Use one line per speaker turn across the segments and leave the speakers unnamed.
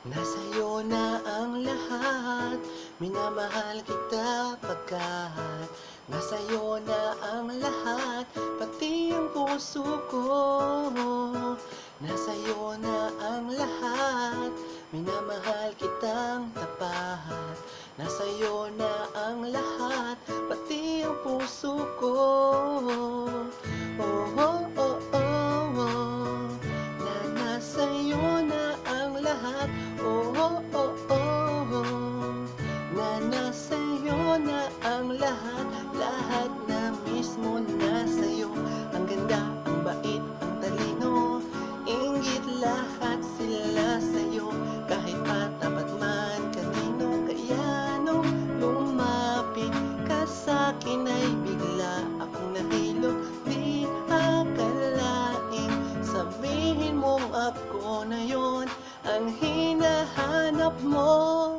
Nasa'yo na ang lahat, minamahal kita pagkat nasa'yo na ang lahat, pati ang puso ko. Nasa'yo na ang lahat, minamahal kitang tapat. Nasa'yo na ang lahat, pati ang puso ko. Oh, oh, oh, oh, oh. Na nasa'yo na ang lahat. Oh, oh, oh, oh, oh. Na nasa'yo na ang lahat. Lahat na mismo nasa'yo. Ang ganda, ang bait, ang talino, inggit lahat sila sa'yo. Kahit patapat man kanino, kaya nung lumapit ka sa'kin ay bigla akong nahilo. Di akalain, sabihin mong ako na yon ang hinahanap mo.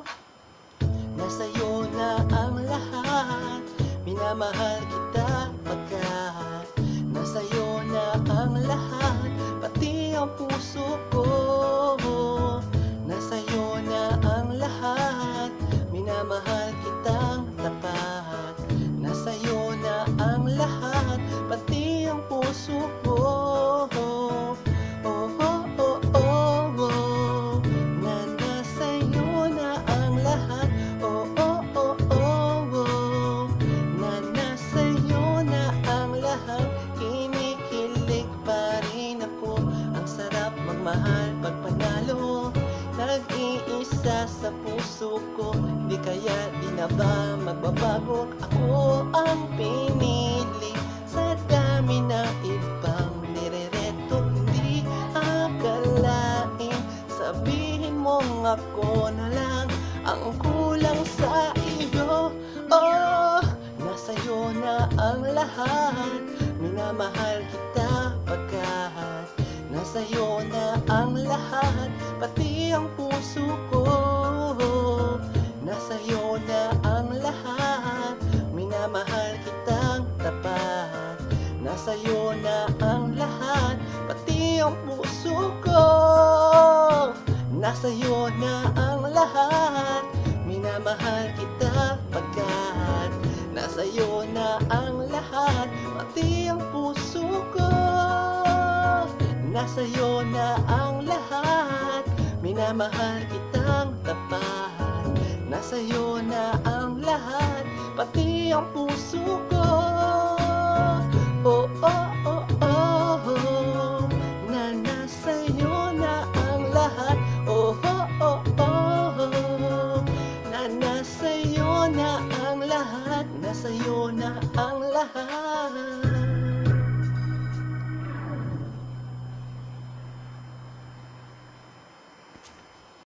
Nasa'yo na ang lahat, minamahal kita pagkat nasa'yo na ang lahat, pati ang puso ko. Nasa'yo na ang lahat, minamahal kitang tapat. Nasa'yo na ang lahat, pati ang puso ko. Mahal pag panalo, nag-iisa sa puso ko. Di kaya di na ba magbabago? Ako ang pinili sa dami ng ibang nirereto. Hindi akalain, sabihin mong ako na lang ang kulang sa iyo. Oh, nasa'yo na ang lahat, minamahal kita pagkat nasa'yo na ang lahat, pati ang puso ko. Nasa'yo na ang lahat, minamahal kitang tapat. Nasa'yo na ang lahat, pati ang puso ko. Nasa'yo na ang lahat, minamahal kita pagkat nasa'yo na ang lahat, pati ang puso ko. Nasa'yo na ang lahat, minamahal kitang tapat. Nasa'yo na ang lahat, pati ang puso ko. Oh, oh, oh, oh, oh. Na nasa'yo na ang lahat. Oh, oh, oh, oh, oh. Na nasa'yo na ang lahat. Nasa'yo na ang lahat.